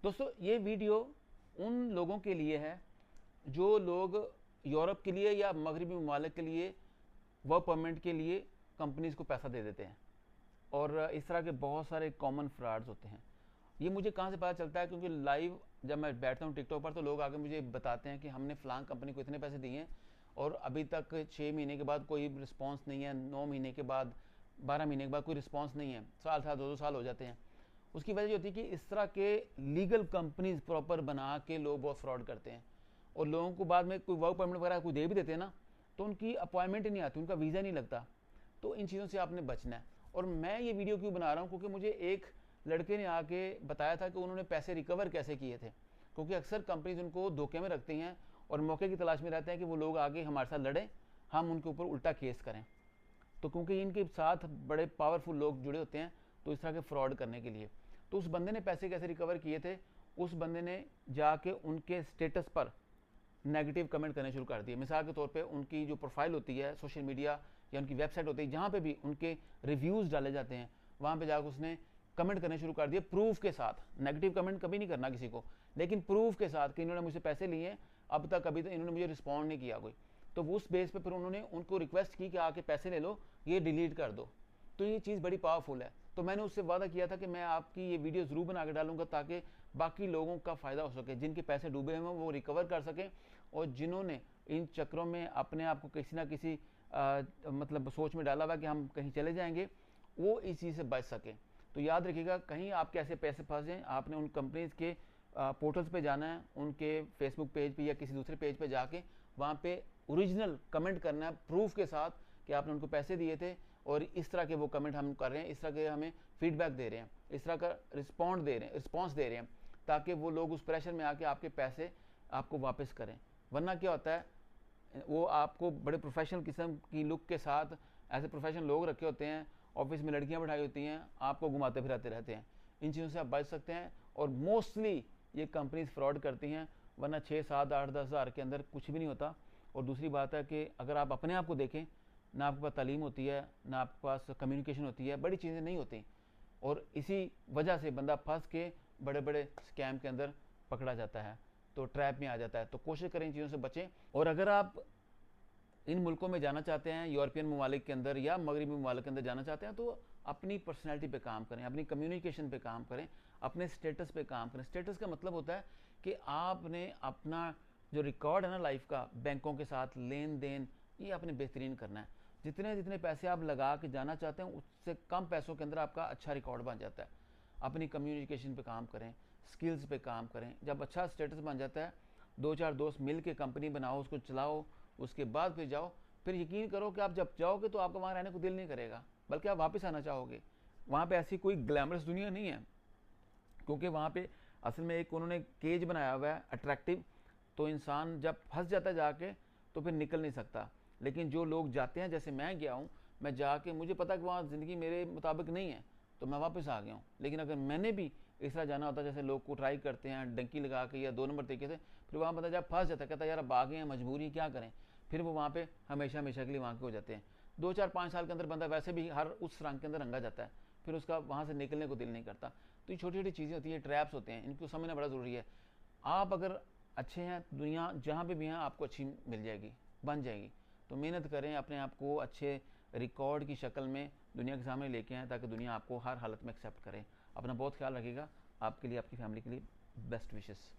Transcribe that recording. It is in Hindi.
दोस्तों ये वीडियो उन लोगों के लिए है जो लोग यूरोप के लिए या मगरबी ममालिक के लिए वर्क परमिट के लिए कंपनीज को पैसा दे देते हैं, और इस तरह के बहुत सारे कॉमन फ्रॉड्स होते हैं। ये मुझे कहाँ से पता चलता है, क्योंकि लाइव जब मैं बैठता हूँ टिकटॉक पर तो लोग आगे मुझे बताते हैं कि हमने फलां कंपनी को इतने पैसे दिए हैं और अभी तक 6 महीने के बाद कोई रिस्पॉन्स नहीं है, 9 महीने के बाद, 12 महीने के बाद कोई रिस्पॉन्स नहीं है, साल साल 2-2 साल हो जाते हैं। उसकी वजह ये होती है कि इस तरह के लीगल कंपनीज प्रॉपर बना के लोग बहुत फ्रॉड करते हैं, और लोगों को बाद में कोई वर्क परमिट वगैरह कोई दे भी देते हैं ना, तो उनकी अपॉइंटमेंट ही नहीं आती, उनका वीज़ा नहीं लगता। तो इन चीज़ों से आपने बचना है। और मैं ये वीडियो क्यों बना रहा हूँ, क्योंकि मुझे एक लड़के ने आके बताया था कि उन्होंने पैसे रिकवर कैसे किए थे, क्योंकि अक्सर कंपनीज उनको धोखे में रखती हैं और मौके की तलाश में रहते हैं कि वो लोग आगे हमारे साथ लड़ें, हम उनके ऊपर उल्टा केस करें। तो क्योंकि इनके साथ बड़े पावरफुल लोग जुड़े होते हैं तो इस तरह के फ्रॉड करने के लिए। तो उस बंदे ने पैसे कैसे रिकवर किए थे, उस बंदे ने जाके उनके स्टेटस पर नेगेटिव कमेंट करने शुरू कर दिए। मिसाल के तौर पे उनकी जो प्रोफाइल होती है सोशल मीडिया या उनकी वेबसाइट होती है जहाँ पे भी उनके रिव्यूज़ डाले जाते हैं, वहाँ पे जाकर उसने कमेंट करने शुरू कर दिए प्रूफ के साथ। नेगेटिव कमेंट कभी नहीं करना किसी को, लेकिन प्रूफ के साथ कि इन्होंने मुझसे पैसे लिए हैं, अब तक अभी तक इन्होंने मुझे रिस्पॉन्ड नहीं किया कोई। तो वो उस बेस पे फिर उन्होंने उनको रिक्वेस्ट की कि आके पैसे ले लो, ये डिलीट कर दो। तो ये चीज़ बड़ी पावरफुल है। तो मैंने उससे वादा किया था कि मैं आपकी ये वीडियो ज़रूर बना के डालूंगा ताकि बाकी लोगों का फ़ायदा हो सके, जिनके पैसे डूबे हुए हैं वो रिकवर कर सकें, और जिन्होंने इन चक्रों में अपने आप को किसी ना किसी मतलब सोच में डाला हुआ कि हम कहीं चले जाएंगे, वो इस चीज़ से बच सकें। तो याद रखिएगा, कहीं आपके ऐसे पैसे फंस जाएँ, आपने उन कंपनीज़ के पोर्टल्स पे जाना है, उनके फेसबुक पेज पे या किसी दूसरे पेज पे जाके वहाँ पे ओरिजिनल कमेंट करना है प्रूफ के साथ कि आपने उनको पैसे दिए थे और इस तरह के वो कमेंट हम कर रहे हैं, इस तरह के हमें फीडबैक दे रहे हैं, इस तरह का रिस्पॉन्स दे रहे हैं, ताकि वो लोग उस प्रेशर में आके आपके पैसे आपको वापस करें। वरना क्या होता है, वो आपको बड़े प्रोफेशनल किस्म की लुक के साथ ऐसे प्रोफेशनल लोग रखे होते हैं, ऑफिस में लड़कियां बैठाई होती हैं, आपको घुमाते फिराते रहते हैं। इन चीज़ों से आप बच सकते हैं। और मोस्टली ये कंपनीज फ्रॉड करती हैं, वरना 6, 7, 8, 10 हज़ार के अंदर कुछ भी नहीं होता। और दूसरी बात है कि अगर आप अपने आप को देखें, ना आपके पास तालीम होती है, ना आपके पास कम्युनिकेशन होती है, बड़ी चीज़ें नहीं होती, और इसी वजह से बंदा फंस के बड़े बड़े स्कैम के अंदर पकड़ा जाता है, तो ट्रैप में आ जाता है। तो कोशिश करें इन चीज़ों से बचें। और अगर आप इन मुल्कों में जाना चाहते हैं, यूरोपियन ममालिक के अंदर या मगरबी ममालिक के अंदर जाना चाहते हैं, तो अपनी पर्सनैलिटी पे काम करें, अपनी कम्युनिकेशन पे काम करें, अपने स्टेटस पे काम करें। स्टेटस का मतलब होता है कि आपने अपना जो रिकॉर्ड है ना लाइफ का, बैंकों के साथ लेन देन, ये आपने बेहतरीन करना है। जितने जितने पैसे आप लगा के जाना चाहते हैं उससे कम पैसों के अंदर आपका अच्छा रिकॉर्ड बन जाता है। अपनी कम्युनिकेशन पे काम करें, स्किल्स पे काम करें। जब अच्छा स्टेटस बन जाता है, 2-4 दोस्त मिल के कंपनी बनाओ, उसको चलाओ, उसके बाद फिर जाओ। फिर यकीन करो कि आप जब जाओगे तो आपका वहाँ रहने को दिल नहीं करेगा, बल्कि आप वापस आना चाहोगे। वहाँ पे ऐसी कोई ग्लैमरस दुनिया नहीं है, क्योंकि वहाँ पे असल में एक उन्होंने केज बनाया हुआ है अट्रैक्टिव, तो इंसान जब फंस जाता है जाके तो फिर निकल नहीं सकता। लेकिन जो लोग जाते हैं, जैसे मैं गया हूँ, मैं जाके मुझे पता कि वहाँ ज़िंदगी मेरे मुताबिक नहीं है, तो मैं वापस आ गया हूँ। लेकिन अगर मैंने भी इस तरह जाना होता जैसे लोग को ट्राई करते हैं डंकी लगा के या 2 नंबर तरीके से, फिर वहाँ बंदा जब फंस जाता है कहता है यार अब आ गए हैं, मजबूरी क्या करें, फिर वो वहाँ पे हमेशा हमेशा के लिए वहाँ के हो जाते हैं। 2-4-5 साल के अंदर बंदा वैसे भी हर उस रंग के अंदर रंगा जाता है, फिर उसका वहाँ से निकलने को दिल नहीं करता। तो ये छोटी छोटी चीज़ें होती हैं, ट्रैप्स होते हैं, इनको समझना बड़ा ज़रूरी है। आप अगर अच्छे हैं, दुनिया जहाँ पे भी हैं आपको अच्छी मिल जाएगी, बन जाएगी। तो मेहनत करें, अपने आप को अच्छे रिकॉर्ड की शक्ल में दुनिया के सामने लेके आएँ, ताकि दुनिया आपको हर हालत में एक्सेप्ट करे। अपना बहुत ख्याल रखिएगा। आपके लिए, आपकी फैमिली के लिए बेस्ट विशेस।